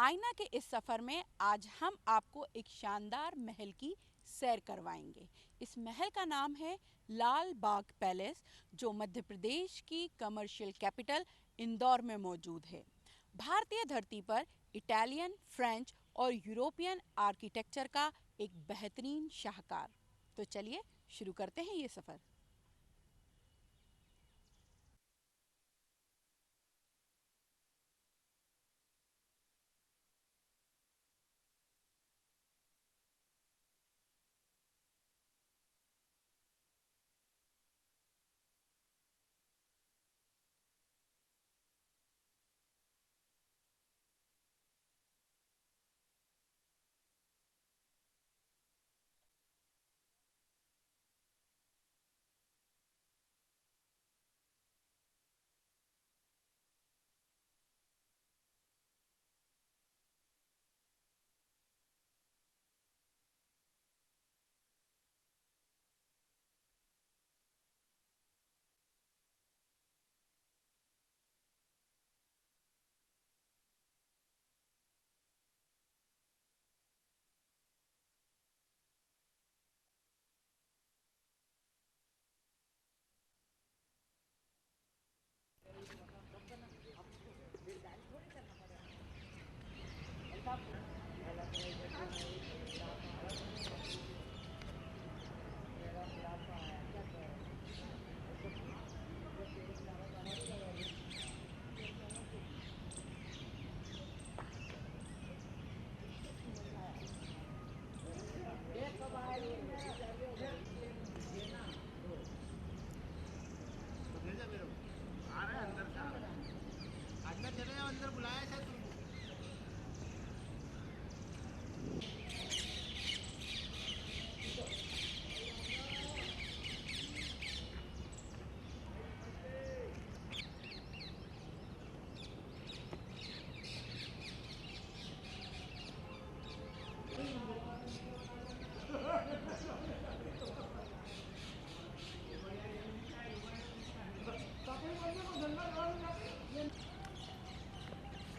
आईना के इस सफ़र में आज हम आपको एक शानदार महल की सैर करवाएंगे। इस महल का नाम है लाल बाग पैलेस, जो मध्य प्रदेश की कमर्शियल कैपिटल इंदौर में मौजूद है। भारतीय धरती पर इटालियन, फ्रेंच और यूरोपियन आर्किटेक्चर का एक बेहतरीन शाहकार। तो चलिए शुरू करते हैं ये सफ़र। अंदर चले जाओ, अंदर बुलाया था तुमको।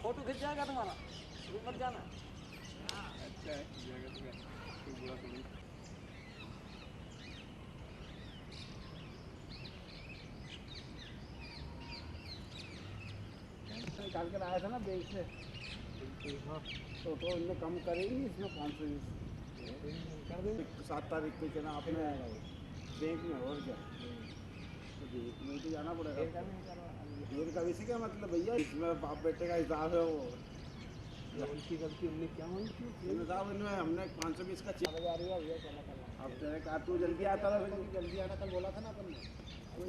फोटो खिंच जाएगा तुम्हारा, रुक मत जाना। अच्छा है, जाएगा तो क्या, कोई बुरा तो नहीं। निकाल कर आया था ना बैंक से, हाँ तो इनने कम करेंगे इसमें 520 कर देंगे। 7 तारीख को चला आपने बैंक में, और क्या नहीं तो जाना पड़ेगा। फिर का इसी का मतलब भैया, इसमें बाप बेटे का हिसाब है वो। उनकी गलती हमने क्या हुई थी? साहब इनमें हमने 520 का आ रही है भैया, चला करना। अब तेरे का तू जल्दी आता था, जल्दी आना कल बोला था ना अपन ने। तू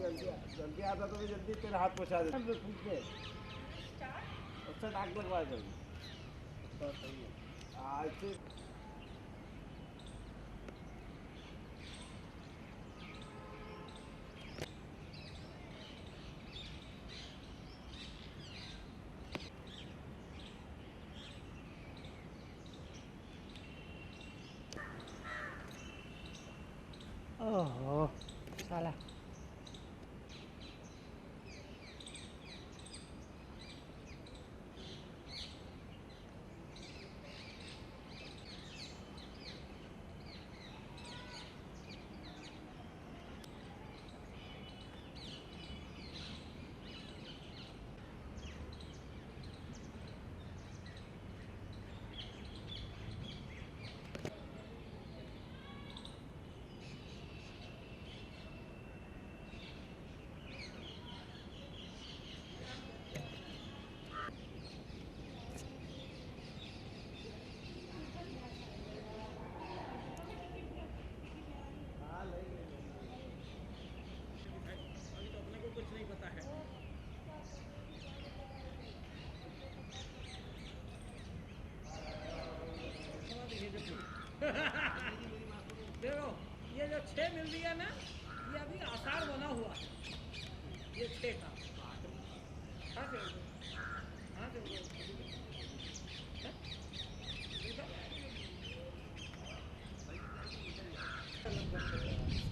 जल्दी आता तो भी जल्दी तेरे हाथ पहुँचा दे पूछ के उससे डाक लगवा कर। सही है। आज से ओह साला। अभी तो अपने को कुछ नहीं पता है। देखो, ये जो 6 मिल रही है ना, ये अभी आसार बना हुआ है। ये 6 का हाँ से हाँ से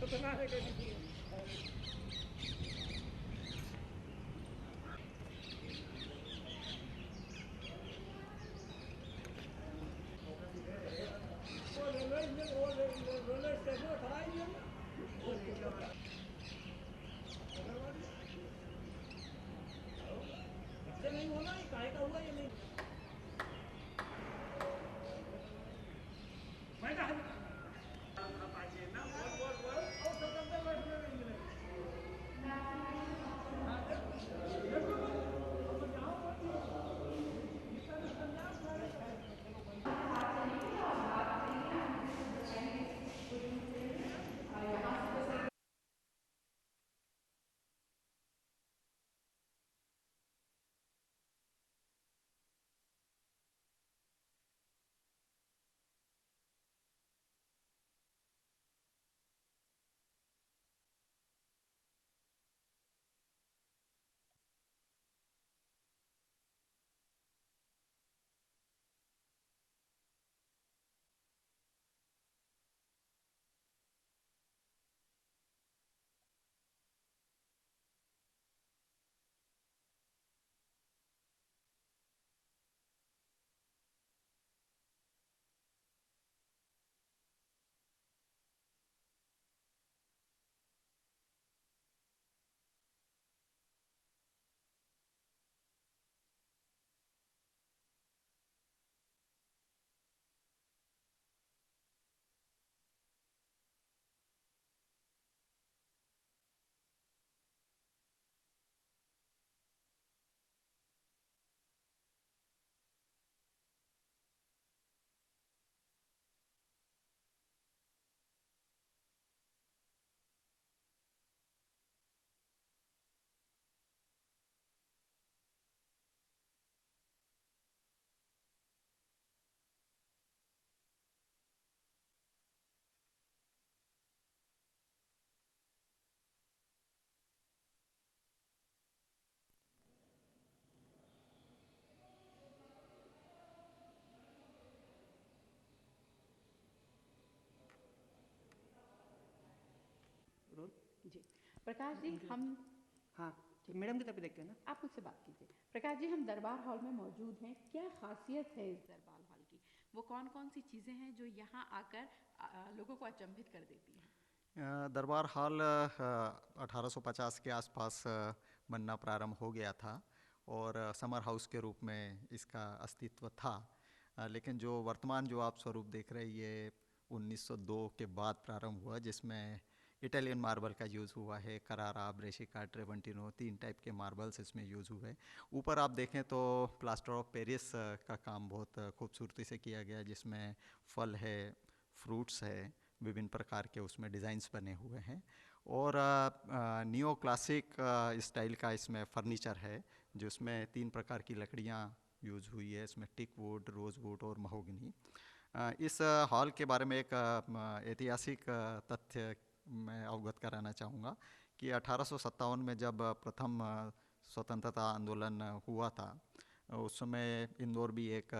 सतना है कहीं। नहीं काहे का हुआ ये नहीं मैं कहा जी प्रकाश जी हम हाँ मैडम की तरफ देखते हैं ना आप मुझसे बात कीजिए। प्रकाश जी हम दरबार हॉल में मौजूद हैं, क्या खासियत है इस दरबार हॉल की? वो कौन कौन सी चीज़ें हैं जो यहाँ आकर लोगों को अचंभित कर देती हैं? दरबार हॉल 1850 के आसपास बनना प्रारंभ हो गया था और समर हाउस के रूप में इसका अस्तित्व था। लेकिन जो वर्तमान जो आप स्वरूप देख रहे हैं ये 1902 के बाद प्रारंभ हुआ, जिसमें इटालियन मार्बल का यूज़ हुआ है। करारा, ब्रेशिका, ट्रेवेंटिनो 3 टाइप के मार्बल्स इसमें यूज़ हुए। ऊपर आप देखें तो प्लास्टर ऑफ पेरिस का काम बहुत खूबसूरती से किया गया, जिसमें फल है, फ्रूट्स है, विभिन्न प्रकार के उसमें डिज़ाइंस बने हुए हैं। और नियो क्लासिक स्टाइल का इसमें फर्नीचर है, जिसमें 3 प्रकार की लकड़ियाँ यूज़ हुई है। इसमें टिक वुड, रोज़ वुड और महोगनी। इस हॉल के बारे में एक ऐतिहासिक तथ्य मैं अवगत कराना चाहूँगा कि 1857 में जब प्रथम स्वतंत्रता आंदोलन हुआ था, उस समय इंदौर भी एक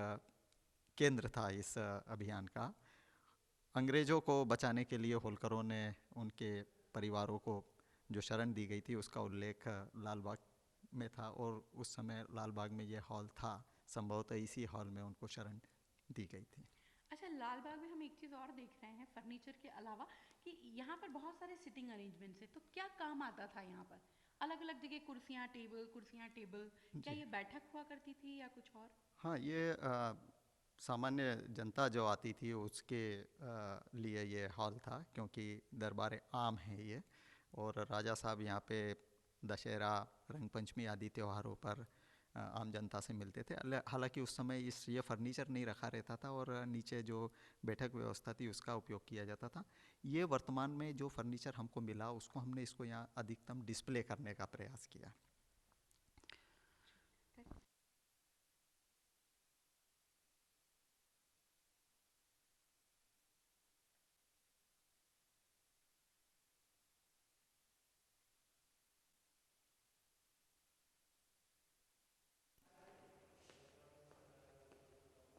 केंद्र था इस अभियान का। अंग्रेज़ों को बचाने के लिए होलकरों ने उनके परिवारों को जो शरण दी गई थी उसका उल्लेख लाल बाग में था, और उस समय लाल बाग में ये हॉल था। संभवतः इसी हॉल में उनको शरण दी गई थी। अच्छा, लाल बाग में हम एक चीज़ और देख रहे हैं फर्नीचर के अलावा कि यहाँ पर बहुत सारे सिटिंग अरेंजमेंट्स हैं, तो क्या काम आता था यहाँ पर? अलग अलग जगह कुर्सियाँ टेबल, क्या जी ये बैठक हुआ करती थी या कुछ और? हाँ, ये सामान्य जनता जो आती थी उसके लिए ये हॉल था, क्योंकि दरबार आम है ये, और राजा साहब यहाँ पे दशहरा, रंग पंचमी आदि त्योहारों पर आम जनता से मिलते थे। हालांकि उस समय ये फर्नीचर नहीं रखा रहता था और नीचे जो बैठक व्यवस्था थी उसका उपयोग किया जाता था। ये वर्तमान में जो फर्नीचर हमको मिला उसको हमने इसको यहाँ अधिकतम डिस्प्ले करने का प्रयास किया।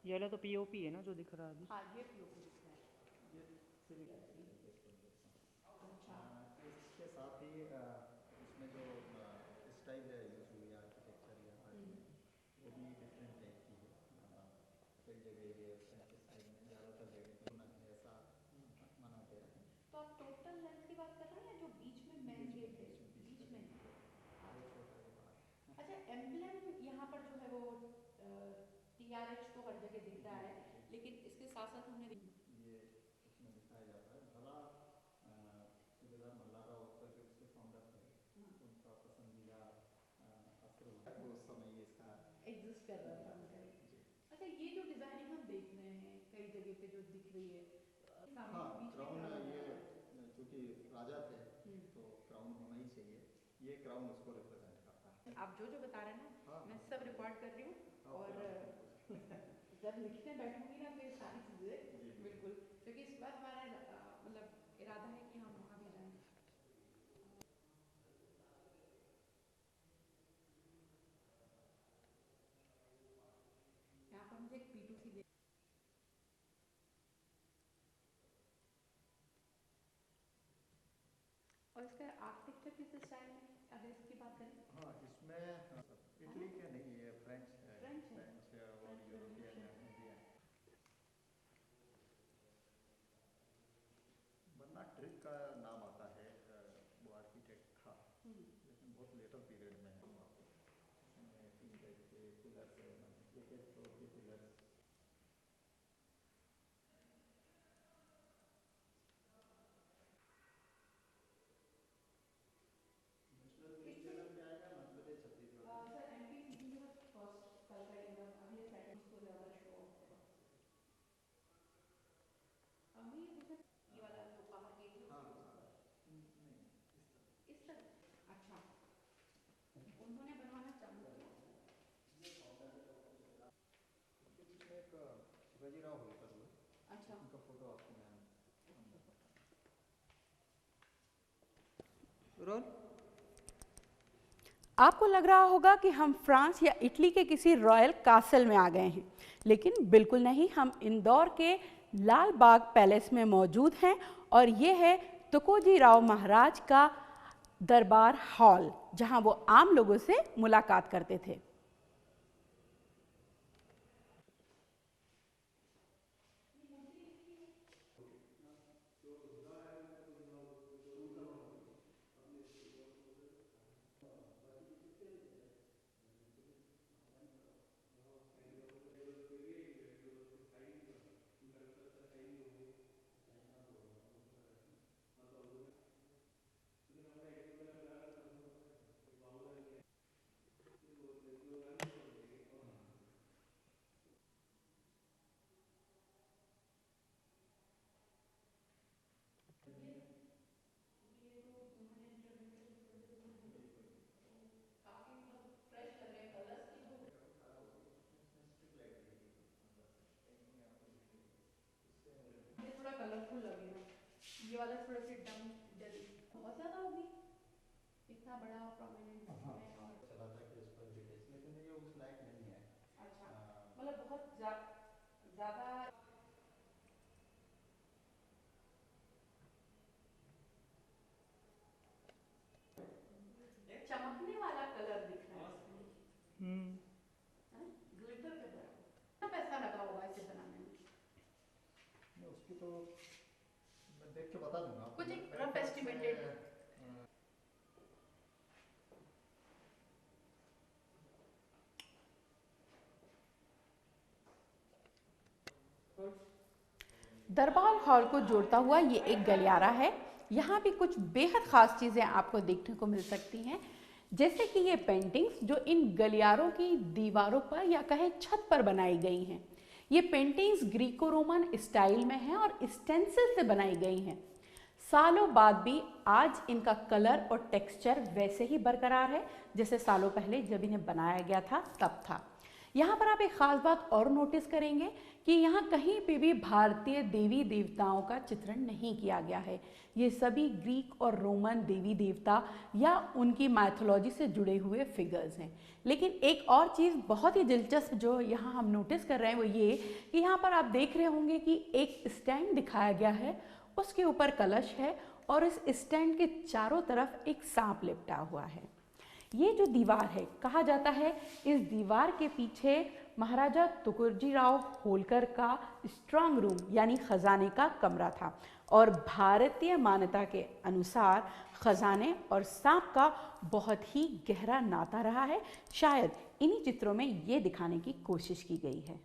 ये वाला तो पीओपी है ना जो दिख रहा है अभी हाँ, ये पीओपी दिख रहा है। इसके साथ ही इसमें जो स्टाइल यूज़ हुई है आर्किटेक्चर या आर्ट में, वो भी डिफरेंट टाइप की है। कई जगह ये फ्रेंच स्टाइल में, ज़्यादातर जगह तो ना ऐसा माना गया है। तो आप टोटल लेंथ की बात कर रहे हैं या जो बीच में मेन गेट है? बीच में। बहुत छोटा ये बात। अच्छा, एम्ब्लेम यहाँ पर जो है वो साथ साथ हमने ये इसमें दिखाया जाता है भला सूबेदार मल्हारराव होकर के उसके फाउंडर थे, उनका पसंदीदा अस्त्र हुआ तो उस समय ये इसका एग्जिस्ट कर रहा था उनका। अच्छा, ये जो डिजाइनिंग हम देख रहे हैं कई जगह पे जो दिख रही है, हाँ क्राउन, ये चूंकि राजा थे तो क्राउन होना ही चाहिए, ये क्राउन उसको रिप्रेजेंट करता है। आप जो जो बता रहे हैं ना, हाँ, मैं सब रिकॉर्ड कर रही हूँ और जब लिखने बैठूंगी ना तो ये सारी चीजें बिल्कुल, क्योंकि इस बार हमारा मतलब इरादा है कि हम वहाँ भी जाएं। यहाँ पर मुझे एक P2C दे, और इसका आर्किटेक्चर किस स्टाइल में अगर इसकी बात करें? हाँ इसमें इटली के नहीं, ये फ्रेंच है, फ्रेंच है। फ्रेंच और यूरोपियन इंडियन। बन्ना ट्रिक का नाम आता है, वो आर्किटेक्ट था लेकिन बहुत लेटर पीरियड में है। इसमें 3 टाइप के पिलर्स है, एक एक फ्लोर के पिलर्स। अच्छा, उन्होंने बनवाना चालू किया। इसमें एक शिवाजीराव होलकर हुए, अच्छा, उनका फोटो आपको मैं रोल। आपको लग रहा होगा कि हम फ्रांस या इटली के किसी रॉयल कासल में आ गए हैं, लेकिन बिल्कुल नहीं, हम इंदौर के लाल बाग पैलेस में मौजूद हैं और ये है तुकोजी राव महाराज का दरबार हॉल, जहां वो आम लोगों से मुलाकात करते थे। थोड़ा कलरफुल लगेगा, ये वाला थोड़ा सा डम डल बहुत ज्यादा होगी, इतना बड़ा प्रोमिनेंट है और चला था कि इस पर ब्रिटिश, लेकिन ये उस लायक नहीं है। अच्छा, मतलब बहुत ज्यादा चमकने वाला कलर दिख रहा है इसमें, ग्लिटर की तरह। कितना पैसा लगा होगा इसे बनाने में? उसकी तो मैं देख के बता दूंगा, कुछ एक रफ एस्टिमेटेड। दरबार हॉल को जोड़ता हुआ ये एक गलियारा है। यहाँ भी कुछ बेहद ख़ास चीज़ें आपको देखने को मिल सकती हैं, जैसे कि ये पेंटिंग्स जो इन गलियारों की दीवारों पर या कहे छत पर बनाई गई हैं। ये पेंटिंग्स ग्रीको रोमन स्टाइल में हैं और स्टेंसिल से बनाई गई हैं। सालों बाद भी आज इनका कलर और टेक्सचर वैसे ही बरकरार है जैसे सालों पहले जब इन्हें बनाया गया था तब था। यहाँ पर आप एक ख़ास बात और नोटिस करेंगे कि यहाँ कहीं पे भी भारतीय देवी देवताओं का चित्रण नहीं किया गया है। ये सभी ग्रीक और रोमन देवी देवता या उनकी माइथोलॉजी से जुड़े हुए फिगर्स हैं। लेकिन एक और चीज़ बहुत ही दिलचस्प जो यहाँ हम नोटिस कर रहे हैं वो ये कि यहाँ पर आप देख रहे होंगे कि एक स्टैंड दिखाया गया है, उसके ऊपर कलश है और इस स्टैंड के चारों तरफ एक सांप लिपटा हुआ है। ये जो दीवार है, कहा जाता है इस दीवार के पीछे महाराजा तुकोजी राव होलकर का स्ट्रांग रूम यानी खजाने का कमरा था और भारतीय मान्यता के अनुसार खजाने और सांप का बहुत ही गहरा नाता रहा है। शायद इन्हीं चित्रों में ये दिखाने की कोशिश की गई है।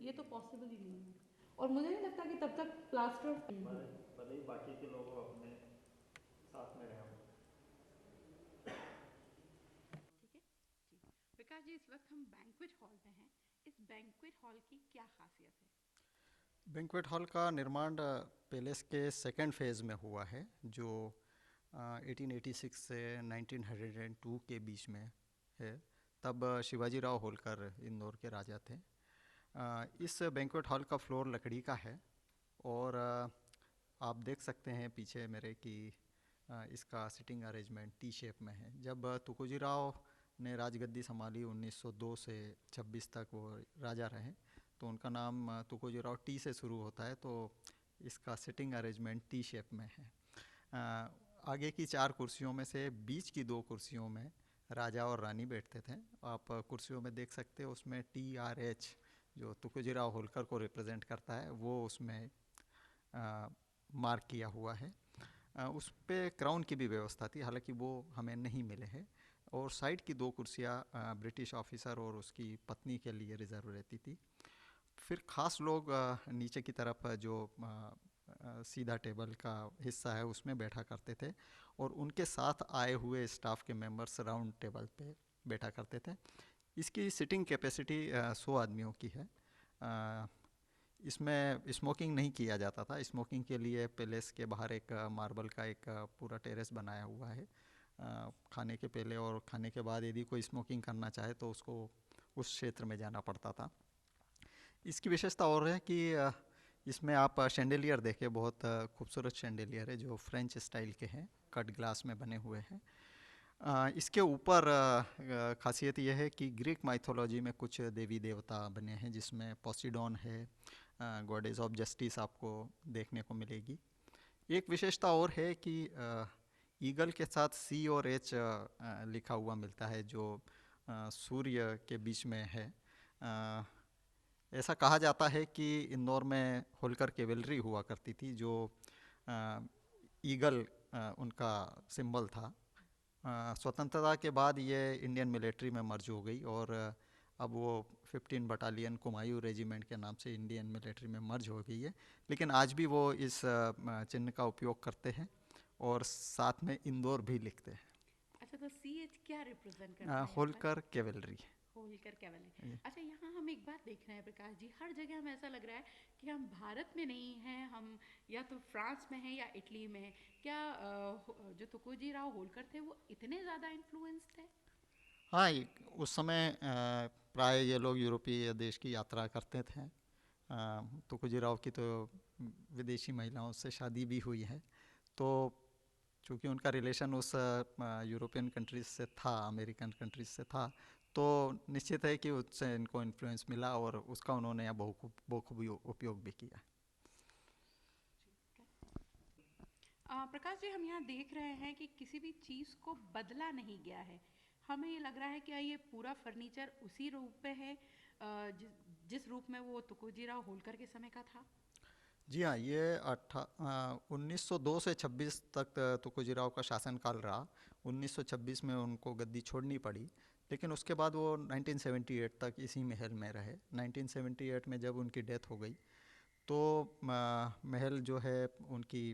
ये तो पॉसिबल ही नहीं है। और मुझे नहीं लगता कि तब तक प्लास्टर भले ही बाकी के लोग अपने साथ में रहे। ठीक है जी। विकास जी, इस वक्त हम बैंक्वेट हॉल में हैं। इस बैंक्वेट हॉल की क्या खासियत है? बैंक्वेट हॉल का निर्माण पैलेस के सेकेंड फेज़ में हुआ है, जो 1886 से 1902 के बीच में है। तब शिवाजी राव होलकर इंदौर के राजा थे। इस बैंक्वेट हॉल का फ्लोर लकड़ी का है और आप देख सकते हैं पीछे मेरे कि इसका सिटिंग अरेंजमेंट टी शेप में है। जब तुकोजी राव ने राजगद्दी संभाली 1902 से 26 तक वो राजा रहे, तो उनका नाम तुकोजी राव टी से शुरू होता है, तो इसका सिटिंग अरेंजमेंट टी शेप में है। आगे की 4 कुर्सियों में से बीच की 2 कुर्सियों में राजा और रानी बैठते थे। आप कुर्सियों में देख सकते हो, उसमें TRH जो तुकोजी राव होलकर को रिप्रेजेंट करता है वो उसमें मार्क किया हुआ है। उस पे क्राउन की भी व्यवस्था थी, हालांकि वो हमें नहीं मिले हैं। और साइड की 2 कुर्सियाँ ब्रिटिश ऑफिसर और उसकी पत्नी के लिए रिजर्व रहती थी। फिर ख़ास लोग नीचे की तरफ जो सीधा टेबल का हिस्सा है उसमें बैठा करते थे, और उनके साथ आए हुए स्टाफ के मेंबर्स राउंड टेबल पे बैठा करते थे। इसकी सिटिंग कैपेसिटी 100 आदमियों की है। इसमें स्मोकिंग नहीं किया जाता था। स्मोकिंग के लिए पैलेस के बाहर एक मार्बल का एक पूरा टेरेस बनाया हुआ है। खाने के पहले और खाने के बाद यदि कोई स्मोकिंग करना चाहे तो उसको उस क्षेत्र में जाना पड़ता था। इसकी विशेषता और है कि इसमें आप शैंडेलियर देखें, बहुत खूबसूरत शैंडेलियर है जो फ्रेंच स्टाइल के हैं, कट ग्लास में बने हुए हैं। इसके ऊपर खासियत यह है कि ग्रीक माइथोलॉजी में कुछ देवी देवता बने हैं, जिसमें पोसिडॉन है, गॉडेस ऑफ जस्टिस आपको देखने को मिलेगी। एक विशेषता और है कि ईगल के साथ C और H लिखा हुआ मिलता है, जो सूर्य के बीच में है। ऐसा कहा जाता है कि इंदौर में होलकर कैवेलरी हुआ करती थी, जो ईगल उनका सिंबल था। स्वतंत्रता के बाद ये इंडियन मिलिट्री में मर्ज हो गई और अब वो 15 बटालियन कुमायूं रेजिमेंट के नाम से इंडियन मिलिट्री में मर्ज हो गई है। लेकिन आज भी वो इस चिन्ह का उपयोग करते हैं और साथ में इंदौर भी लिखते हैं। अच्छा, तो CH क्या रिप्रेजेंट करता है? होलकर कैवेलरी। होलकर कैवेलरी। अच्छा, यहाँ हम एक बात देख रहे हैं प्रकाश जी, हर जगह हमें ऐसा लग रहा है कि हम भारत में नहीं हैं, हम या तो फ्रांस में हैं या इटली में हैं। क्या जो तुकोजी राव होलकर थे वो इतने ज़्यादा इन्फ्लुएंस थे? हाँ, उस समय प्राय ये लोग यूरोपीय देश की यात्रा करते थे। तुकोजी राव की तो विदेशी महिलाओं से शादी भी हुई है, तो चूँकि उनका रिलेशन उस यूरोपियन कंट्रीज से था, अमेरिकन कंट्रीज से था, तो निश्चित है कि उससे इनको इन्फ्लुएंस मिला और उसका उन्होंने यहाँ बखूबी उपयोग भी किया। प्रकाश जी, हम यहाँ देख रहे हैं कि किसी भी चीज़ को बदला नहीं गया है। हमें ये लग रहा है कि ये पूरा फर्नीचर उसी रूप में है जिस रूप में वो तुकोजी राव होलकर के समय का था। जी हाँ, ये 1902 से 26 तक तुकोजी राव का शासनकाल रहा। 1926 में उनको गद्दी छोड़नी पड़ी, लेकिन उसके बाद वो 1978 तक इसी महल में रहे। 1978 में जब उनकी डेथ हो गई, तो महल जो है उनकी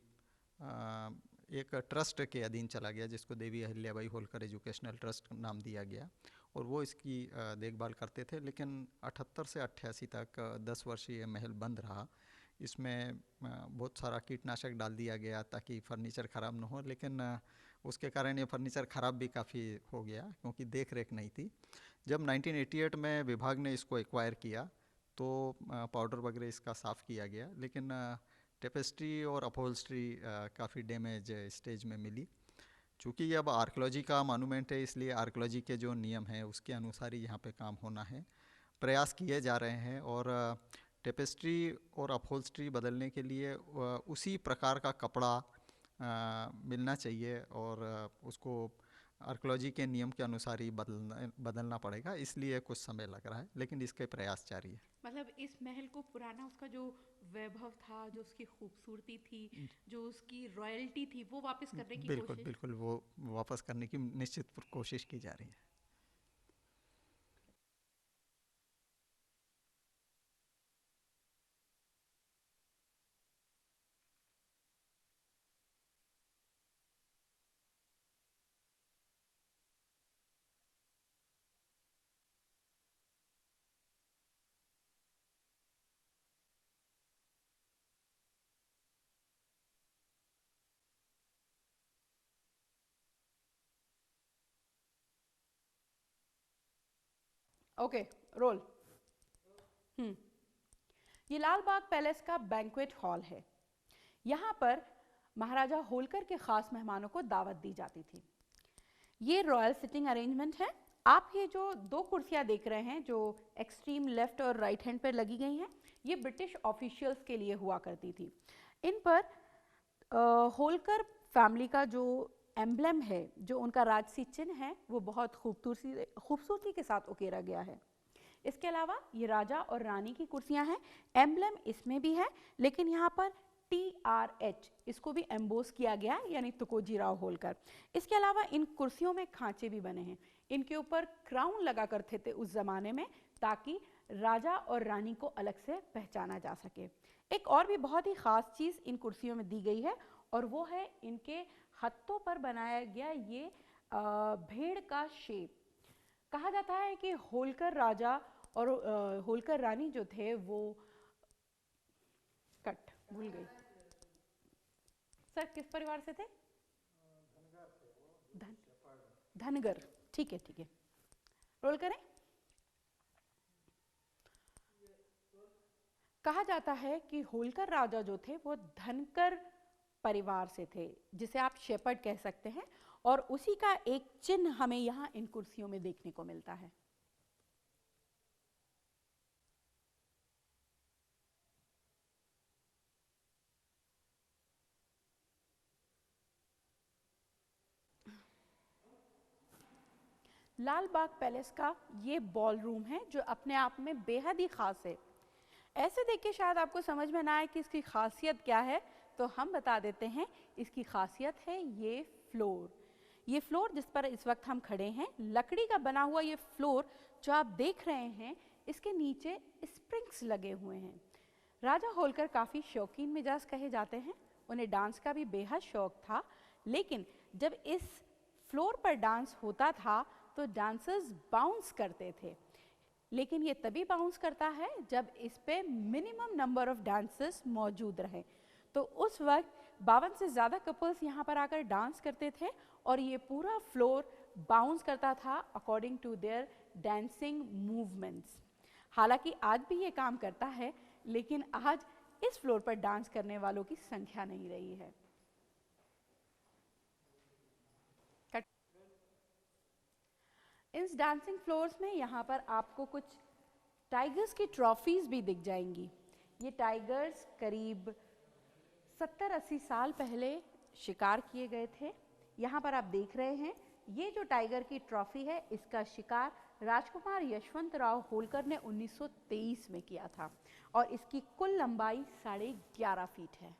एक ट्रस्ट के अधीन चला गया, जिसको देवी अहिल्याबाई होलकर एजुकेशनल ट्रस्ट नाम दिया गया, और वो इसकी देखभाल करते थे। लेकिन 78 से 88 तक 10 वर्ष ये महल बंद रहा। इसमें बहुत सारा कीटनाशक डाल दिया गया ताकि फर्नीचर ख़राब ना हो, लेकिन उसके कारण ये फर्नीचर ख़राब भी काफ़ी हो गया क्योंकि देख रेख नहीं थी। जब 1988 में विभाग ने इसको एक्वायर किया तो पाउडर वगैरह इसका साफ़ किया गया, लेकिन टेपेस्ट्री और अपहोल्स्ट्री काफ़ी डैमेज स्टेज में मिली। चूँकि ये अब आर्कियोलॉजी का मॉन्यूमेंट है, इसलिए आर्कियोलॉजी के जो नियम हैं उसके अनुसार ही यहाँ पे काम होना है। प्रयास किए जा रहे हैं और टेपेस्ट्री और अपहोल्स्ट्री बदलने के लिए उसी प्रकार का कपड़ा मिलना चाहिए और उसको आर्कियोलॉजी के नियम के अनुसार ही बदलना पड़ेगा, इसलिए कुछ समय लग रहा है, लेकिन इसके प्रयास जारी है। मतलब इस महल को पुराना उसका जो वैभव था, जो उसकी खूबसूरती थी, जो उसकी रॉयल्टी थी, वो वापस करने की बिल्कुल कोशिश। बिल्कुल, वो वापस करने की निश्चित कोशिश की जा रही है। Okay, roll. ये लाल बाग पैलेस का बैंक्वेट हॉल है। यहाँ पर महाराजा होलकर के खास मेहमानों को दावत दी जाती थी। ये रॉयल सिटिंग अरेंजमेंट है। आप ये जो दो कुर्सियाँ देख रहे हैं जो एक्सट्रीम लेफ्ट और राइट हैंड पर लगी गई हैं, ये ब्रिटिश ऑफिशियल्स के लिए हुआ करती थी। इन पर होलकर फैमिली का जो एम्ब्लेम है, जो उनका राजसी चिन्ह है, वो बहुत खूबसूरती के साथ उकेरा गया है। इसके अलावा ये राजा और रानी की कुर्सियां हैं। एम्ब्लेम इसमें भी है, लेकिन यहाँ पर TRH इसको भी एम्बोस किया गया, यानी तुकोजी राव होलकर। इसके अलावा इन कुर्सियों में खांचे भी बने हैं। इनके ऊपर क्राउन लगा करते थे उस जमाने में, ताकि राजा और रानी को अलग से पहचाना जा सके। एक और भी बहुत ही खास चीज़ इन कुर्सियों में दी गई है, और वो है इनके हत्थों पर बनाया गया ये भेड़ का शेप। कहा जाता है कि होलकर राजा और होलकर रानी जो थे वो कट भूल गई सर, किस परिवार से थे? धनगर। ठीक है, ठीक है, रोल करें। कहा जाता है कि होलकर राजा जो थे वो धनकर परिवार से थे, जिसे आप शेपर्ड कह सकते हैं, और उसी का एक चिन्ह हमें यहाँ इन कुर्सियों में देखने को मिलता है। लाल बाग पैलेस का ये बॉल रूम है, जो अपने आप में बेहद ही खास है। ऐसे देख के शायद आपको समझ में ना आए कि इसकी खासियत क्या है, तो हम बता देते हैं। इसकी खासियत है ये फ्लोर। ये फ्लोर जिस पर इस वक्त हम खड़े हैं, लकड़ी का बना हुआ ये फ्लोर जो आप देख रहे हैं, इसके नीचे स्प्रिंग्स लगे हुए हैं। राजा होलकर काफ़ी शौकीन मिजाज कहे जाते हैं। उन्हें डांस का भी बेहद शौक था, लेकिन जब इस फ्लोर पर डांस होता था तो डांसर्स बाउंस करते थे। लेकिन ये तभी बाउंस करता है जब इस पे मिनिमम नंबर ऑफ डांसर्स मौजूद रहे। तो उस वक्त 52 से ज़्यादा कपल्स यहाँ पर आकर डांस करते थे, और ये पूरा फ्लोर बाउंस करता था according to their dancing movements. हालांकि आज भी ये काम करता है, लेकिन आज इस फ्लोर पर डांस करने वालों की संख्या नहीं रही है। इस डांसिंग फ्लोर्स में यहाँ पर आपको कुछ टाइगर्स की ट्रॉफीज भी दिख जाएंगी। ये टाइगर्स करीब 70-80 साल पहले शिकार किए गए थे। यहाँ पर आप देख रहे हैं, ये जो टाइगर की ट्रॉफी है, इसका शिकार राजकुमार यशवंतराव होलकर ने 1923 में किया था, और इसकी कुल लंबाई 11.5 फीट है।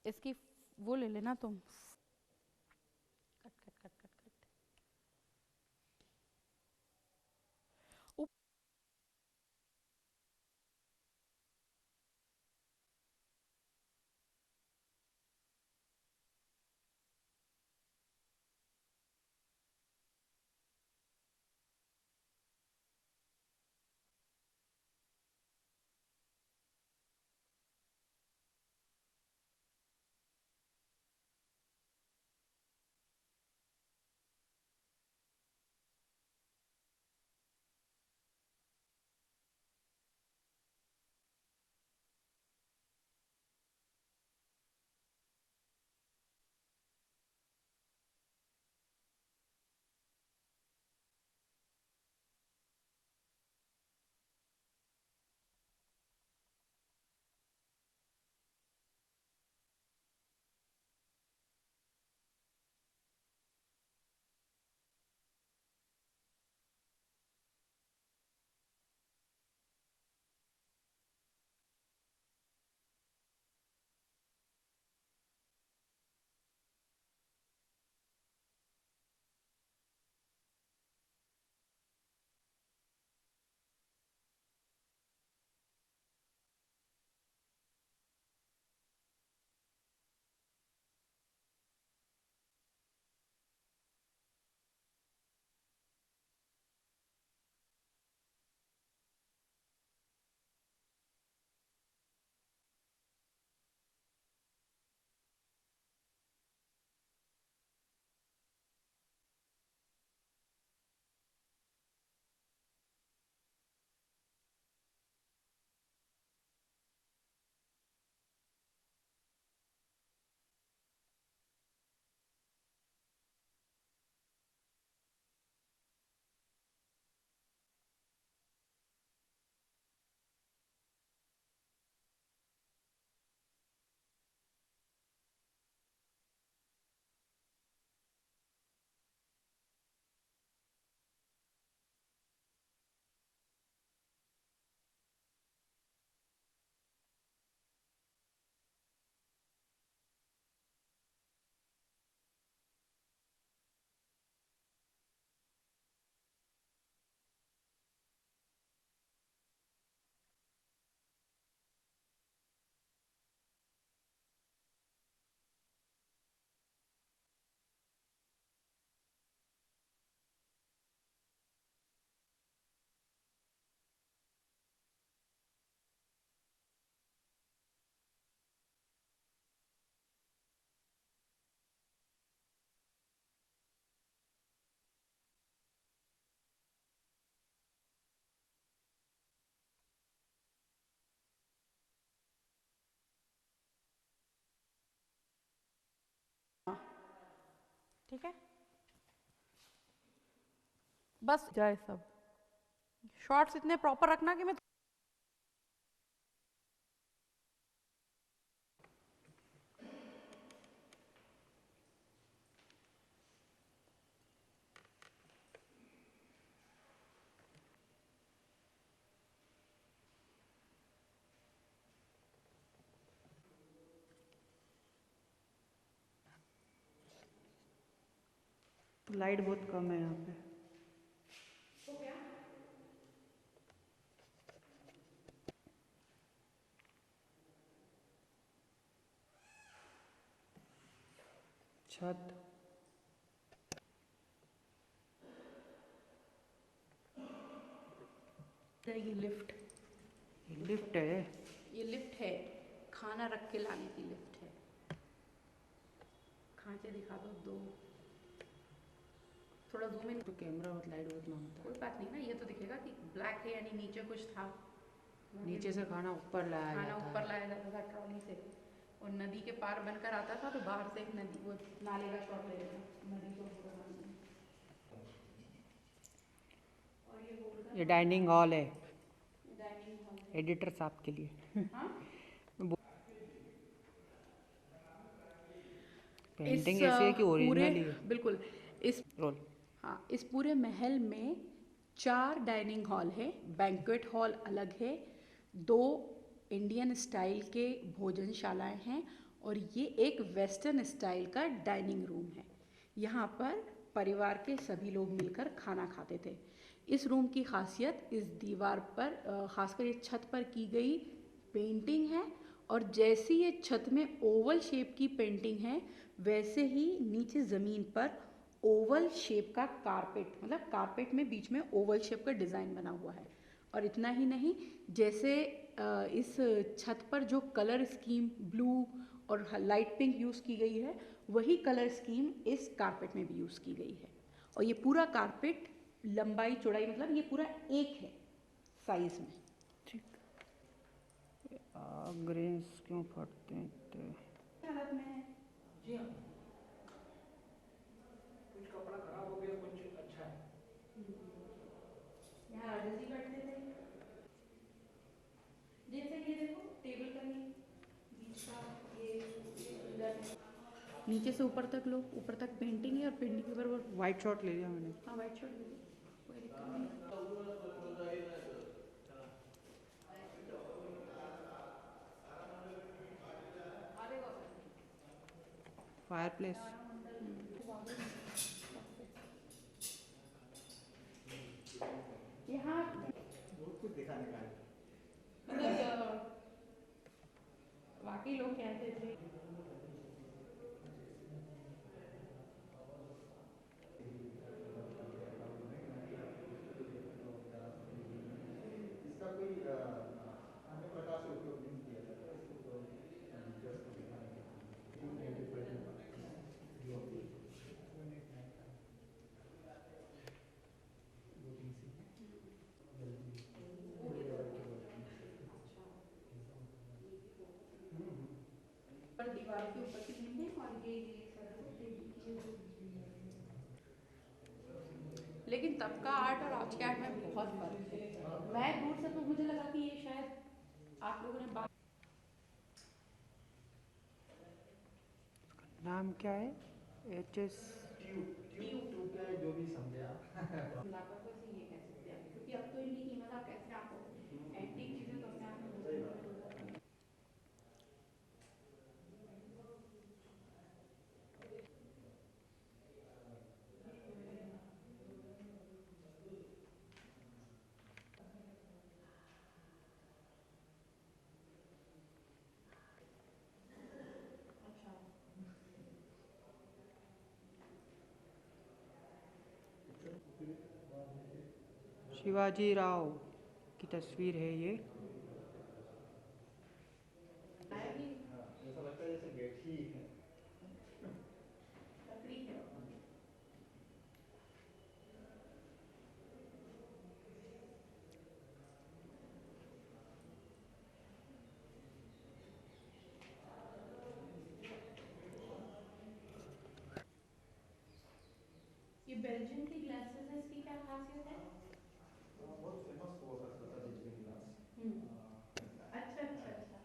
इसकी वो ले लेना तुम, cut cut cut cut cut. ठीक है, बस जाए सब शॉट्स इतने प्रॉपर रखना कि मैं लाइट बहुत कम है यहाँ पे। छत ये लिफ्ट, लिफ्ट है। ये लिफ्ट है, खाना रख के लाने की लिफ्ट है। खांचे दिखा दो दो, थोड़ा जूम इन। तो कैमरा और लाइट बहुत मांगता कोई बात नहीं ना, ये तो दिखेगा कि ब्लैक है यानी नीचे कुछ था। है। नीचे से खाना ऊपर लाया खाना जाता ऊपर है। लाया जाता था ट्रॉली से, और नदी के पार बनकर आता था तो बाहर से एक नदी वो नाले का शॉट ले लेना, नदी को पूरा बनना। और ये होल्डर, ये डाइनिंग हॉल है डाइनिंग हॉल है। एडिटर साहब के लिए। हाँ, पेंटिंग ऐसी है कि पूरे ओरिजिनल ही है। बिल्कुल इस रोल हाँ, इस पूरे महल में 4 डाइनिंग हॉल है, बैंक्वेट हॉल अलग है, 2 इंडियन स्टाइल के भोजनशालाएं हैं, और ये एक वेस्टर्न स्टाइल का डाइनिंग रूम है। यहाँ पर परिवार के सभी लोग मिलकर खाना खाते थे। इस रूम की खासियत इस दीवार पर खासकर ये छत पर की गई पेंटिंग है, और जैसी ये छत में ओवल शेप की पेंटिंग है वैसे ही नीचे ज़मीन पर ओवल शेप का कारपेट, मतलब कारपेट में बीच में ओवल शेप का डिज़ाइन बना हुआ है। और इतना ही नहीं, जैसे इस छत पर जो कलर स्कीम ब्लू और लाइट पिंक यूज़ की गई है, वही कलर स्कीम इस कारपेट में भी यूज़ की गई है। और ये पूरा कारपेट लंबाई चौड़ाई मतलब ये पूरा एक है साइज में। ग्रेन्स क्यों फटते हैं इतने? हालत में है जी। हाँ, कुछ कपड़ा खराब हो गया, कुछ अच्छा है। यहाँ राजा जी बैठते थे। जैसे ये देखो टेबल का ही बीच का ये पिलर है, नीचे से ऊपर तक लो, ऊपर तक पेंटिंग है, और पेंटिंग के ऊपर वो वाइट शॉट ले लिया मैंने। हाँ वाइट शॉट ले लो, कोई दिक्कत नहीं। फायर प्लेस यहाँ बहुत कुछ दिखाने का है। मतलब वाकई लोग कहते थे इसका कोई अन्य प्रकार से उपयोग नहीं किया जाता, इसको तो जस्ट दिखाने के पर दीवार के ऊपर की पेंटिंग, और ये सारा टेबल की है। लेकिन तब का आर्ट और आज के आर्ट में बहुत फर्क है। मैं दूर से तो मुझे लगा कि ये शायद आप लोगों ने बात नाम क्या है? HS जो भी समझे आप। लापरवाही से ये कह सकते हैं, क्योंकि अब तो इनकी कीमत आप कैसे आपको एंटीक चीजें तो अपने आप में बहुत कीमत हो जाती है। अच्छा, शिवाजी राव की तस्वीर है ये। ऐसा लगता है जैसे बैठी है। लकड़ी है। ये बेल्जियम की ग्लासेस है, इसकी क्या खासियत है? बहुत फेमस हुआ करता था बेल्जियम ग्लास। अच्छा अच्छा अच्छा।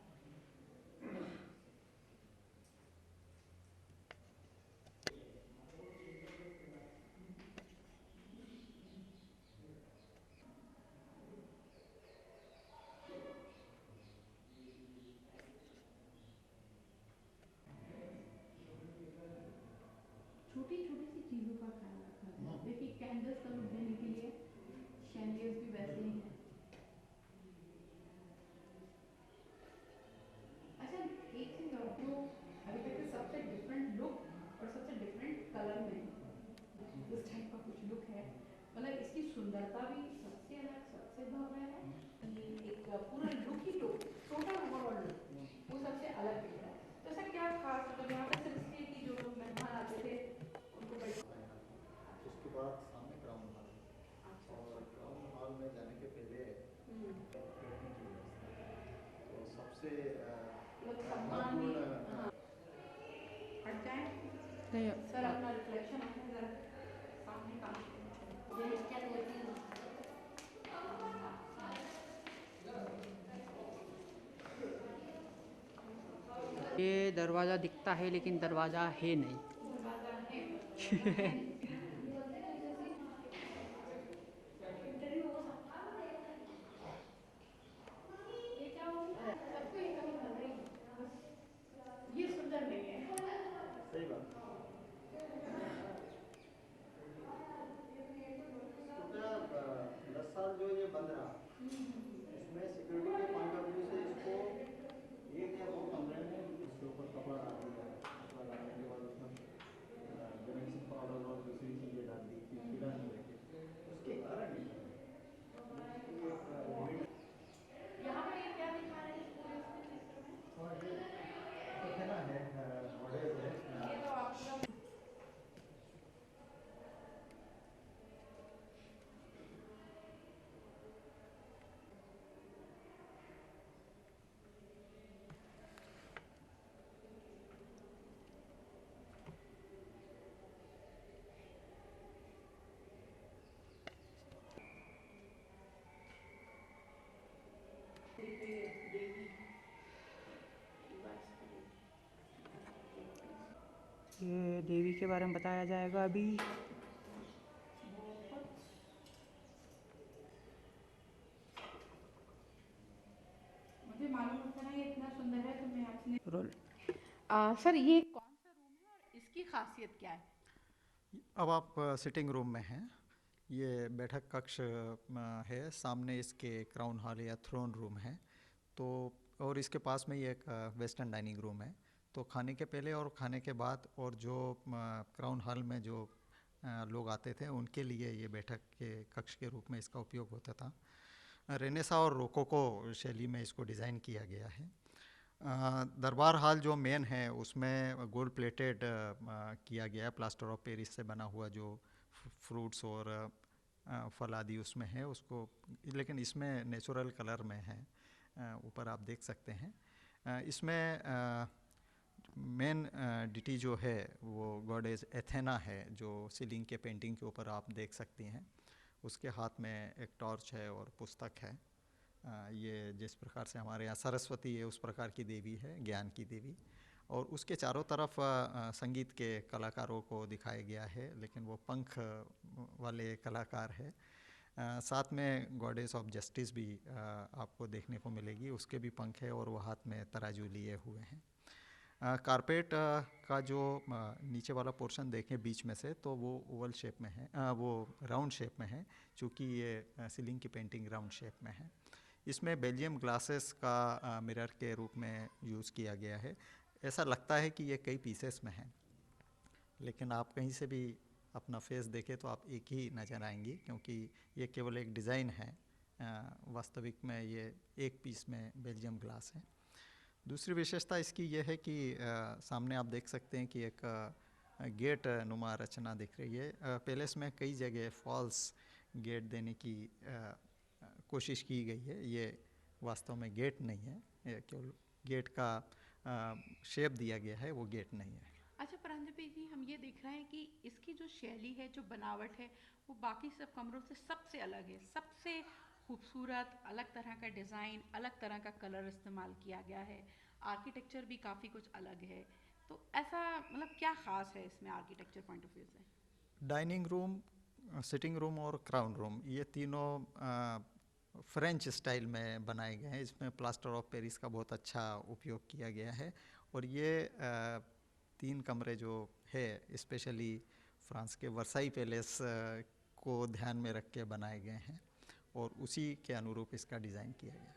छोटी छोटी सी चीज़ों का ख्याल रखा गया है। देखिए कैंडल्स का लुक देने के लिए शैंडियर्स भी वैसे ही हैं। अच्छा एक चीज़ और, जो अभी तक के सबसे डिफरेंट लुक और सबसे डिफरेंट कलर में इस टाइप का कुछ लुक है, मतलब इसकी सुंदरता भी सबसे अलग सबसे भव्य है। ये एक पूरा लुक ही लुक, टोटल ओवरऑल लुक वो सबसे अलग दिख रहा है। तो ऐसा क्या खास, मतलब यहाँ पे सिर्फ इसलिए कि जो लोग मेहमान आते थे उनको बैठ। उसके बाद सामने क्राउन हॉल, और क्राउन हॉल में जाने के पहले बैठने की व्यवस्था है। तो सबसे महत्वपूर्ण हट जाए नहीं सर, अपना रिफ्लेक्शन अपने जरा सामने का ये दरवाज़ा दिखता है लेकिन दरवाज़ा है नहीं। दरवाजा है पर दरवाजा है नहीं। ये क्या हो गया? सबको ये कमी लग रही है, बस ये सुंदर नहीं है। सही बात। तो 10 साल जो ये बंद रहा, इसमें सिक्योरिटी के पॉइंट ऑफ व्यू से इसको 1 या 2 कमरे में इसके ऊपर कपड़ा डाल दिया। कपड़ा डालने के बाद उसमें ब्लीचिंग पाउडर और दूसरी चीज़ें डाल दी कि कीड़ा नहीं लगे। उसके कारण ये यहाँ पर ये क्या दिखा रहे हैं इस पूरे इसमें चित्र में? और ये एथेना है, गॉडेस है। ये तो आप पूरा ये देवी के बारे में बताया जाएगा अभी। मुझे मालूम होता ना ये इतना सुंदर है तो मैं आपसे रोल। सर ये कौन सा रूम है और इसकी खासियत क्या है? अब आप सिटिंग रूम में हैं। ये बैठक कक्ष है, सामने इसके क्राउन हॉल या थ्रोन रूम है। तो और इसके पास में ही एक वेस्टर्न डाइनिंग रूम है। तो खाने के पहले और खाने के बाद, और जो क्राउन हॉल में जो लोग आते थे उनके लिए ये बैठक के कक्ष के रूप में इसका उपयोग होता था। रेनेसा और रोकोको शैली में इसको डिज़ाइन किया गया है। दरबार हॉल जो मेन है उसमें गोल्ड प्लेटेड किया गया है, प्लास्टर ऑफ पेरिस से बना हुआ जो फ्रूट्स और फल आदि उसमें है उसको, लेकिन इसमें नेचुरल कलर में है। ऊपर आप देख सकते हैं। इसमें मेन डिटी जो है वो गॉडेस एथेना है, जो सीलिंग के पेंटिंग के ऊपर आप देख सकती हैं। उसके हाथ में एक टॉर्च है और पुस्तक है। ये जिस प्रकार से हमारे यहाँ सरस्वती है उस प्रकार की देवी है, ज्ञान की देवी। और उसके चारों तरफ संगीत के कलाकारों को दिखाया गया है, लेकिन वो पंख वाले कलाकार है। साथ में गॉडेस ऑफ जस्टिस भी आपको देखने को मिलेगी, उसके भी पंख है और वो हाथ में तराजू लिए हुए हैं। कारपेट का जो नीचे वाला पोर्शन देखें बीच में से, तो वो ओवल शेप में है, वो राउंड शेप में है, चूँकि ये सीलिंग की पेंटिंग राउंड शेप में है। इसमें बेल्जियम ग्लासेस का मिरर के रूप में यूज़ किया गया है। ऐसा लगता है कि ये कई पीसेस में है, लेकिन आप कहीं से भी अपना फेस देखें तो आप एक ही नज़र आएंगी, क्योंकि ये केवल एक डिज़ाइन है। वास्तविक में ये एक पीस में बेल्जियम ग्लास है। दूसरी विशेषता इसकी यह है कि सामने आप देख सकते हैं कि एक गेट नुमा रचना दिख रही है। पैलेस में कई जगह फॉल्स गेट देने की कोशिश की गई है। ये वास्तव में गेट नहीं है, ये केवल गेट का शेप दिया गया है, वो गेट नहीं है। अच्छा प्रांजपे जी, हम ये देख रहे हैं कि इसकी जो शैली है, जो बनावट है, वो बाकी सब कमरों से सबसे अलग है, सबसे खूबसूरत, अलग तरह का डिज़ाइन, अलग तरह का कलर इस्तेमाल किया गया है, आर्किटेक्चर भी काफ़ी कुछ अलग है। तो ऐसा मतलब क्या ख़ास है इसमें आर्किटेक्चर पॉइंट ऑफ व्यू से? डाइनिंग रूम, सिटिंग रूम और क्राउन रूम, ये तीनों फ्रेंच स्टाइल में बनाए गए हैं। इसमें प्लास्टर ऑफ पेरिस का बहुत अच्छा उपयोग किया गया है। और ये तीन कमरे जो है स्पेशली फ्रांस के वर्साई पैलेस को ध्यान में रख के बनाए गए हैं और उसी के अनुरूप इसका डिज़ाइन किया गया है।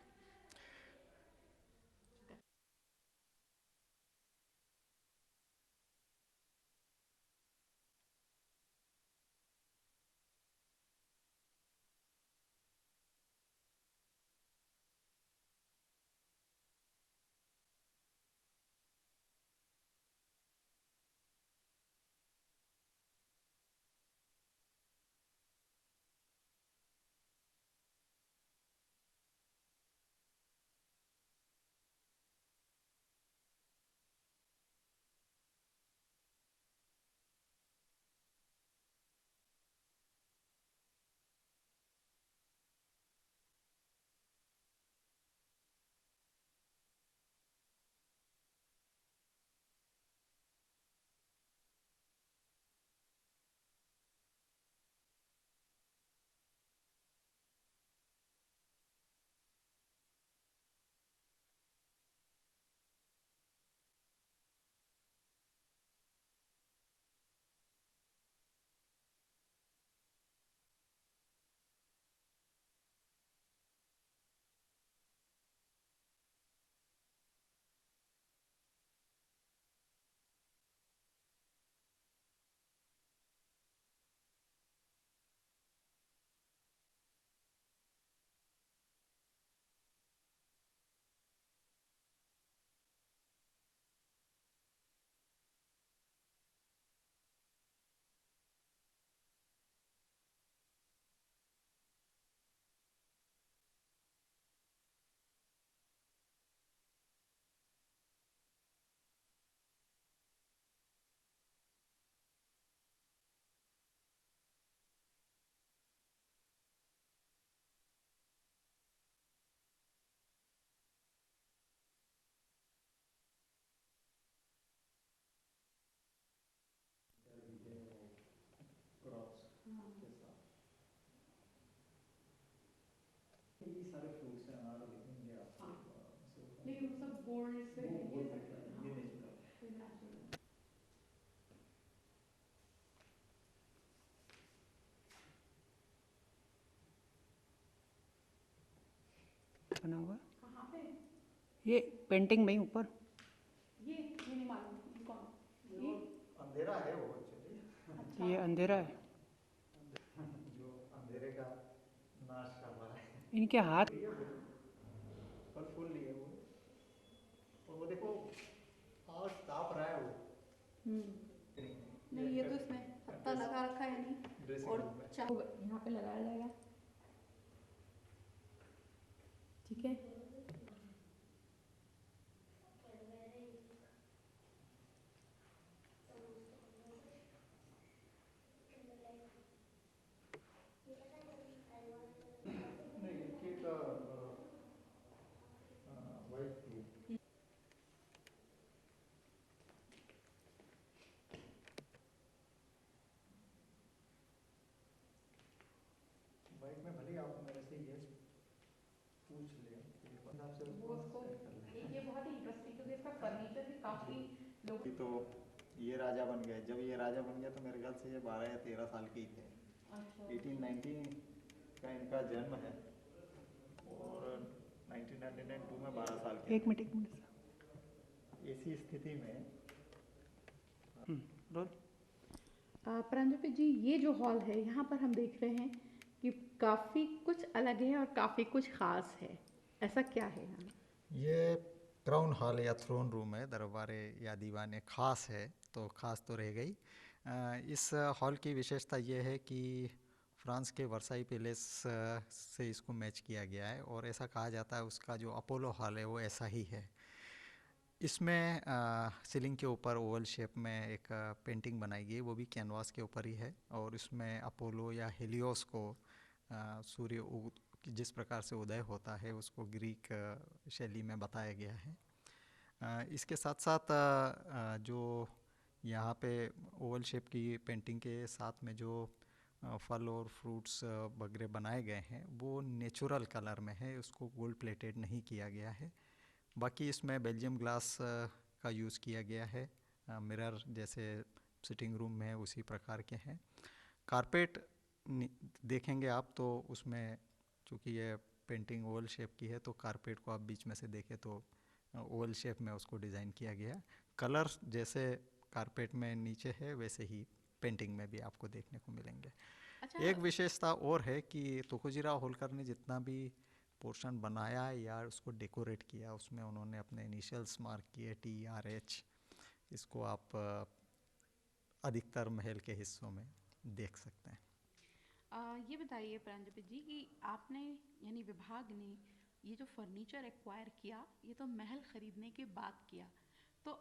ये सारे फ्रूट्स हैं, अनार दिखेंगे आपको। सेब, लेकिन वो सब गोल्ड से वो है, वो ये सब देखा है, हाँ, ये नेचुरल है। ये नेचुरल है। बना हुआ कहाँ पे? ये पेंटिंग में ही ऊपर। ये नहीं मालूम, ये कौन? ये अंधेरा है वो एक्चुअली। अच्छा। ये अंधेरा है, जो अंधेरे का नाश कर रहा है। इनके हाथ। ये फल फूल लिए वो, और वो देखो आग ताप रहा है वो। नहीं, ये तो इसमें पत्ता लगा रखा है नहीं। ड्रेसिंग और रूम में यहाँ पे लगाया जाएगा, ठीक है। नहीं, केक वाइट थी। वाइट में भले आप मेरे से ये पूछ लें कि पंजाब से वो उसको सेट कर लें। ये बहुत ही इंटरेस्टिंग, क्योंकि इसका फर्नीचर भी काफ़ी लोग। तो ये राजा बन गए। जब ये राजा बन गया तो मेरे ख्याल से ये 12 या 13 साल के ही थे। अच्छा। 1890 का इनका जन्म है और 1992 में 12 साल के एक मिनट थे। ऐसी स्थिति में रोल। प्रांजपे जी, ये जो हॉल है यहाँ पर हम देख रहे हैं कि काफ़ी कुछ अलग है और काफ़ी कुछ ख़ास है। ऐसा क्या है यहाँ? ये क्राउन हॉल या थ्रोन रूम है, दरबार या दीवान ख़ास है तो ख़ास तो रह गई। इस हॉल की विशेषता ये है कि फ्रांस के वर्साई पैलेस से इसको मैच किया गया है और ऐसा कहा जाता है उसका जो अपोलो हॉल है वो ऐसा ही है। इसमें सीलिंग के ऊपर ओवल शेप में एक पेंटिंग बनाई गई, वो भी कैनवास के ऊपर ही है। और इसमें अपोलो या हेलियोस को सूर्य जिस प्रकार से उदय होता है उसको ग्रीक शैली में बताया गया है। इसके साथ साथ जो यहाँ पे ओवल शेप की पेंटिंग के साथ में जो फल और फ्रूट्स वगैरह बनाए गए हैं वो नेचुरल कलर में है, उसको गोल्ड प्लेटेड नहीं किया गया है। बाकी इसमें बेल्जियम ग्लास का यूज़ किया गया है, मिरर जैसे सिटिंग रूम में उसी प्रकार के हैं। कारपेट देखेंगे आप तो उसमें चूँकि ये पेंटिंग ओवल शेप की है तो कारपेट को आप बीच में से देखें तो ओवल शेप में उसको डिज़ाइन किया गया। कलर्स जैसे कारपेट में नीचे है वैसे ही पेंटिंग में भी आपको देखने को मिलेंगे। अच्छा, एक विशेषता और है कि तोकुजीरा होल्कर ने जितना भी पोर्शन बनाया या उसको डेकोरेट किया उसमें उन्होंने अपने इनिशियल्स मार्क किए TRH। इसको आप अधिकतर महल के हिस्सों में देख सकते हैं। ये बताइए प्रांजपति जी कि आपने यानी विभाग ने ये जो फर्नीचर एक्वायर किया ये तो महल खरीदने के बाद किया, तो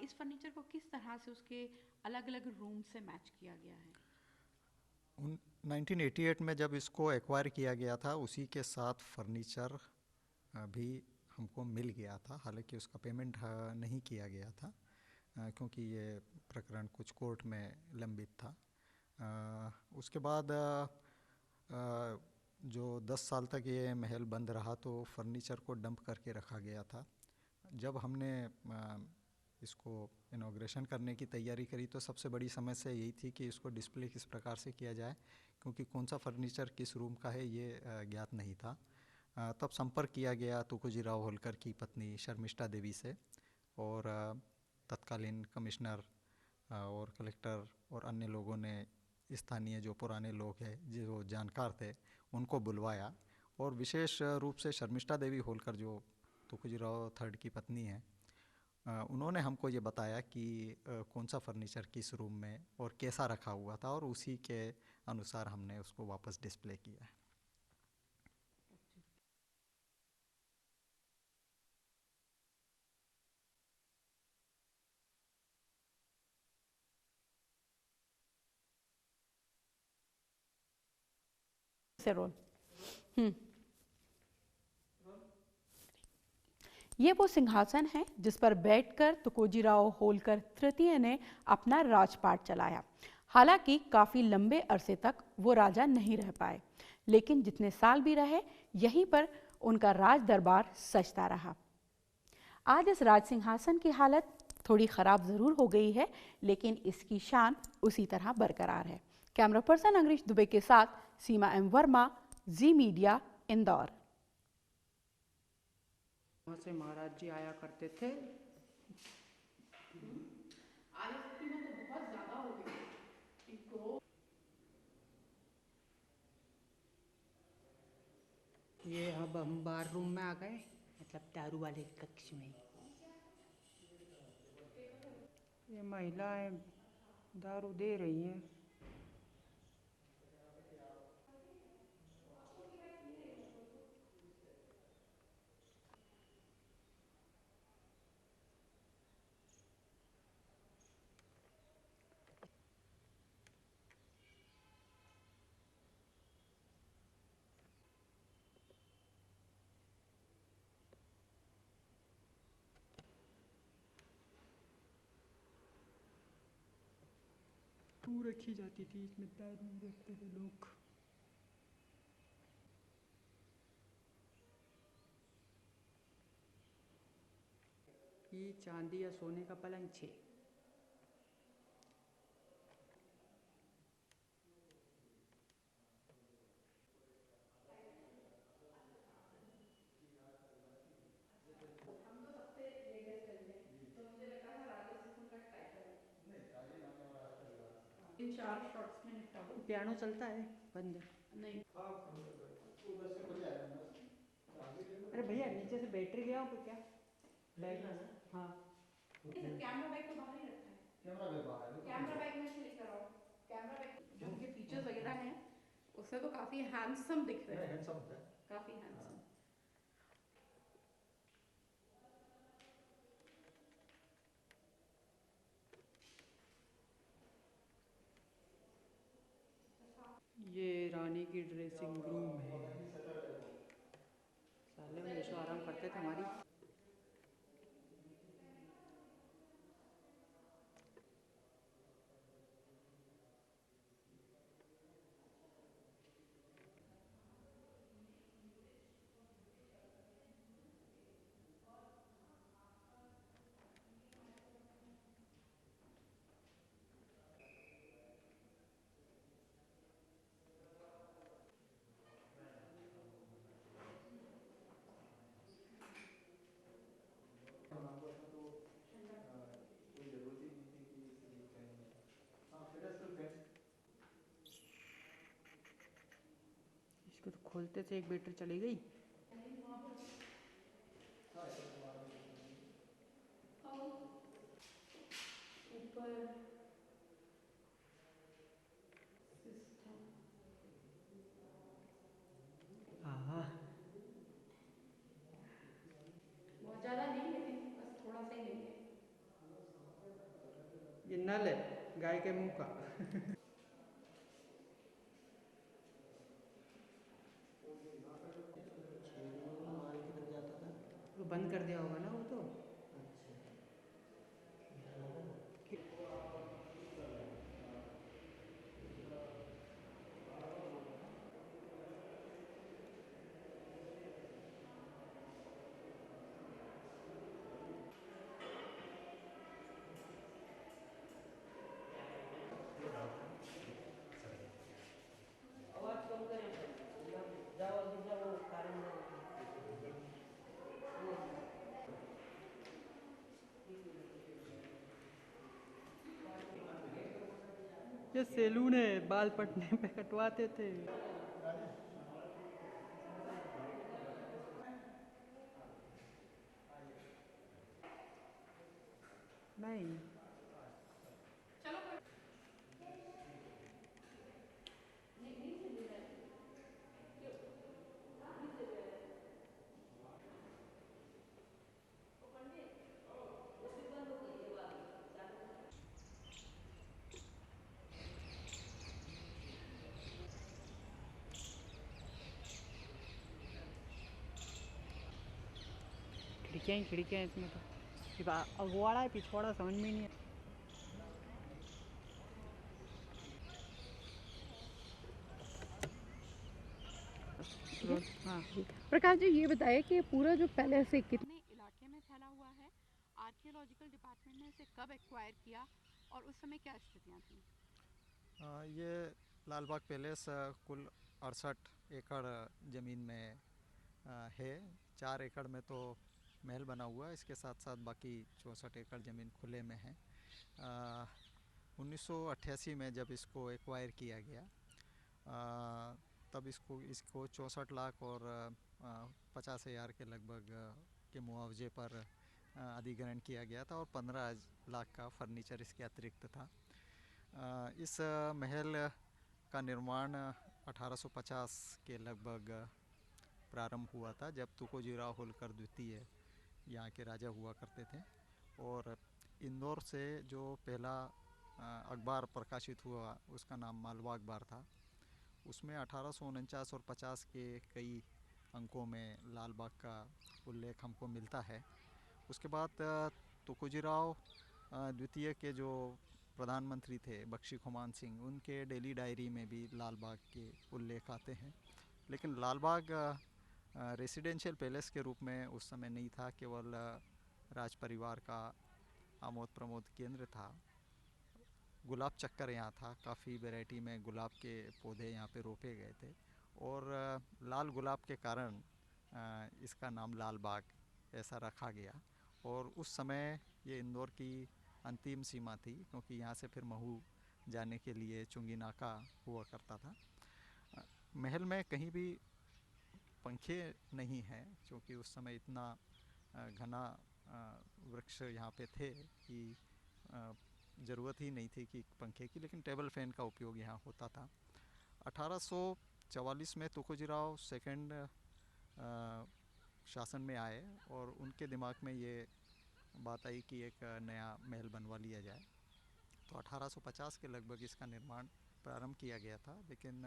इस फर्नीचर को किस तरह से उसके अलग अलग रूम से मैच किया गया है? 1988 में जब इसको एक्वायर किया गया था उसी के साथ फर्नीचर भी हमको मिल गया था, हालांकि उसका पेमेंट नहीं किया गया था क्योंकि ये प्रकरण कुछ कोर्ट में लंबित था। उसके बाद जो 10 साल तक ये महल बंद रहा तो फर्नीचर को डंप करके रखा गया था। जब हमने इसको इनॉग्रेशन करने की तैयारी करी तो सबसे बड़ी समस्या यही थी कि इसको डिस्प्ले किस प्रकार से किया जाए, क्योंकि कौन सा फर्नीचर किस रूम का है ये ज्ञात नहीं था। तब संपर्क किया गया तुकोजीराव होल्कर की पत्नी शर्मिष्ठा देवी से, और तत्कालीन कमिश्नर और कलेक्टर और अन्य लोगों ने स्थानीय जो पुराने लोग हैं जो जानकार थे उनको बुलवाया, और विशेष रूप से शर्मिष्ठा देवी होल्कर जो तुकोजीराव थर्ड की पत्नी हैं उन्होंने हमको ये बताया कि कौन सा फर्नीचर किस रूम में और कैसा रखा हुआ था, और उसी के अनुसार हमने उसको वापस डिस्प्ले किया है। से रोल ये वो सिंहासन है जिस पर बैठकर तुकोजीराव होल्कर तृतीय ने अपना राजपाट चलाया। हालांकि काफी लंबे अरसे तक वो राजा नहीं रह पाए, लेकिन जितने साल भी रहे यहीं पर उनका राज दरबार सजता रहा। आज इस राज सिंहासन की हालत थोड़ी खराब जरूर हो गई है, लेकिन इसकी शान उसी तरह बरकरार है। कैमरा पर्सन अंग्रेज दुबे के साथ सीमा एम वर्मा, जी मीडिया, इंदौर। वहाँ से महाराज जी आया करते थे। आज इसकी कीमत तो बहुत ज्यादा हो गई। ये अब हम बार रूम में आ गए, मतलब दारू वाले कक्ष में। ये महिलाएं दारू दे रही हैं। दारू रखी जाती थी, इसमें दारू रखते थे लोग। ये चांदी या सोने का पलंग 6। इन 4 शॉट्स में निपटा दो। पियानो चलता है बंद? नहीं, अरे भैया नीचे से बैटरी ले आओ तो क्या बैग? हाँ कैमरा बैग तो बाहर ही रखा है। कैमरा बैग में से लेकर आओ। कैमरा बैग जो उनके फीचर्स वगैरह हैं उससे तो काफी हैंडसम दिख रहे हैं। हैंडसम होता है। काफी हैंडसम। रानी की ड्रेसिंग रूम है। साले में ऐशो आराम करते थे हमारी। इसको तो खोलते थे एक बैटरी चली गई। हाँ, बहुत ज़्यादा नहीं, लेकिन बस थोड़ा सा ही लेंगे। ये नल है गाय के मुंह का। वो बंद कर दिया होगा ना वो तो। ये सैलून है, बाल पटने पे कटवाते थे। नहीं, खिड़कियाँ ही खिड़कियाँ हैं इसमें तो। सिर्फ अगवाड़ा है, पिछवाड़ा समझ में ही नहीं है। हाँ, प्रकाश जी, ये बताइए कि पूरा जो पैलेस है कितने इलाके में फैला हुआ है, आर्कियोलॉजिकल डिपार्टमेंट ने इसे कब एक्वायर किया और उस समय क्या स्थितियाँ थी? ये लाल बाग पैलेस कुल 68 एकड़ ज़मीन में है। 4 एकड़ में तो महल बना हुआ है, इसके साथ साथ बाकी 64 एकड़ ज़मीन खुले में है। 1988 में जब इसको एक्वायर किया गया तब इसको 64 लाख और 50,000 के लगभग के मुआवजे पर अधिग्रहण किया गया था और 15 लाख का फर्नीचर इसके अतिरिक्त था। इस महल का निर्माण 1850 के लगभग प्रारंभ हुआ था, जब तुकोजीराव होलकर द्वितीय यहाँ के राजा हुआ करते थे। और इंदौर से जो पहला अखबार प्रकाशित हुआ उसका नाम मालवा अखबार था। उसमें 1849 और 50 के कई अंकों में लाल बाग का उल्लेख हमको मिलता है। उसके बाद तुकोजीराव द्वितीय के जो प्रधानमंत्री थे बख्शी खुमान सिंह, उनके डेली डायरी में भी लाल बाग के उल्लेख आते हैं। लेकिन लाल बाग रेसिडेंशियल पैलेस के रूप में उस समय नहीं था, केवल राज परिवार का आमोद प्रमोद केंद्र था। गुलाब चक्कर यहाँ था, काफ़ी वैरायटी में गुलाब के पौधे यहाँ पे रोपे गए थे और लाल गुलाब के कारण इसका नाम लाल बाग ऐसा रखा गया। और उस समय ये इंदौर की अंतिम सीमा थी, क्योंकि यहाँ से फिर महू जाने के लिए चुंगी नाका हुआ करता था। महल में कहीं भी पंखे नहीं हैं, क्योंकि उस समय इतना घना वृक्ष यहाँ पे थे कि ज़रूरत ही नहीं थी कि पंखे की, लेकिन टेबल फैन का उपयोग यहाँ होता था। 1844 में तुकोजीराव सेकंड शासन में आए और उनके दिमाग में ये बात आई कि एक नया महल बनवा लिया जाए। तो 1850 के लगभग इसका निर्माण प्रारंभ किया गया था, लेकिन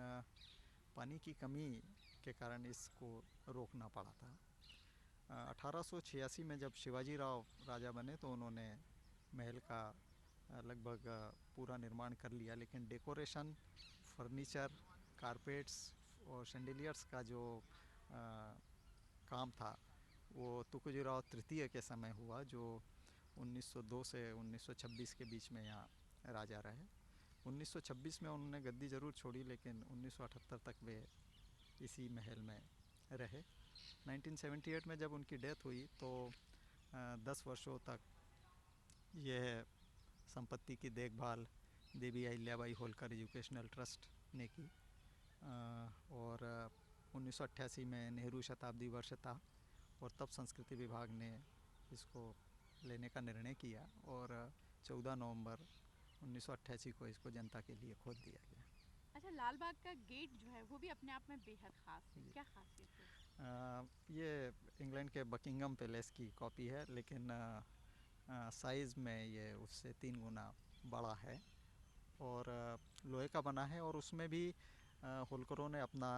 पानी की कमी के कारण इसको रोकना पड़ा था। 1886 में जब शिवाजी राव राजा बने तो उन्होंने महल का लगभग पूरा निर्माण कर लिया, लेकिन डेकोरेशन, फर्नीचर, कारपेट्स और शैंडिलियर्स का जो काम था वो तुकोजीराव तृतीय के समय हुआ, जो 1902 से 1926 के बीच में यहाँ राजा रहे। 1926 में उन्होंने गद्दी ज़रूर छोड़ी, लेकिन 1978 तक वे इसी महल में रहे। 1978 में जब उनकी डेथ हुई तो 10 वर्षों तक यह संपत्ति की देखभाल देवी अहिल्याबाई होलकर एजुकेशनल ट्रस्ट ने की। और 1988 में नेहरू शताब्दी वर्ष था और तब संस्कृति विभाग ने इसको लेने का निर्णय किया और 14 नवंबर 1988 को इसको जनता के लिए खोल दिया गया। अच्छा, लाल बाग का गेट जो है वो भी अपने आप में बेहद खास है, क्या खासियत है? ये इंग्लैंड के बकिंगम पैलेस की कॉपी है, लेकिन साइज़ में ये उससे 3 गुना बड़ा है और लोहे का बना है और उसमें भी होलकरों ने अपना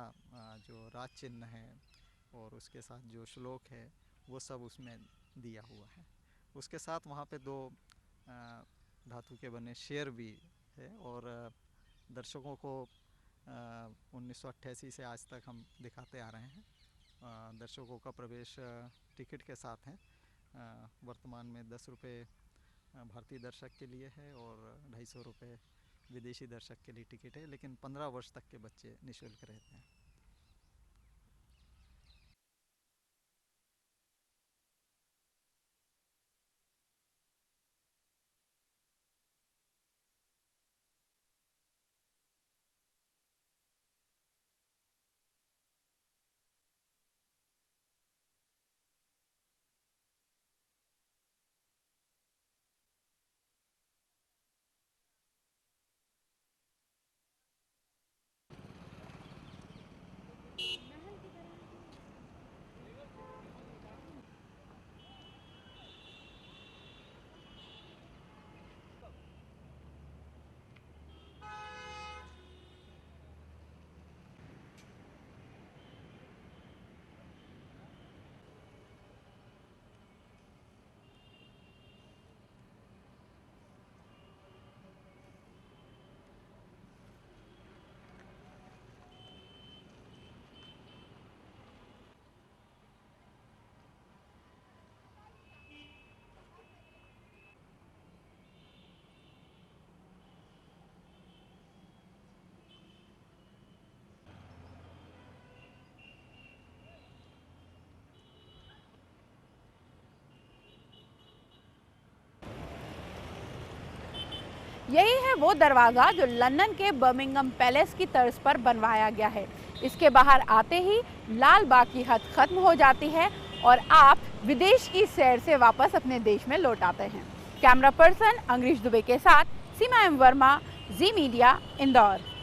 जो राज चिन्ह है और उसके साथ जो श्लोक है वो सब उसमें दिया हुआ है। उसके साथ वहाँ पे 2 धातु के बने शेर भी है और दर्शकों को 1988 से आज तक हम दिखाते आ रहे हैं। दर्शकों का प्रवेश टिकट के साथ है। वर्तमान में 10 रुपये भारतीय दर्शक के लिए है और 250 रुपये विदेशी दर्शक के लिए टिकट है, लेकिन 15 वर्ष तक के बच्चे निःशुल्क रहते हैं। यही है वो दरवाज़ा जो लंदन के बर्मिंघम पैलेस की तर्ज पर बनवाया गया है। इसके बाहर आते ही लाल बाग की हद खत्म हो जाती है और आप विदेश की सैर से वापस अपने देश में लौट आते हैं। कैमरा पर्सन अंग्रेज दुबे के साथ सीमा एम वर्मा, जी मीडिया, इंदौर।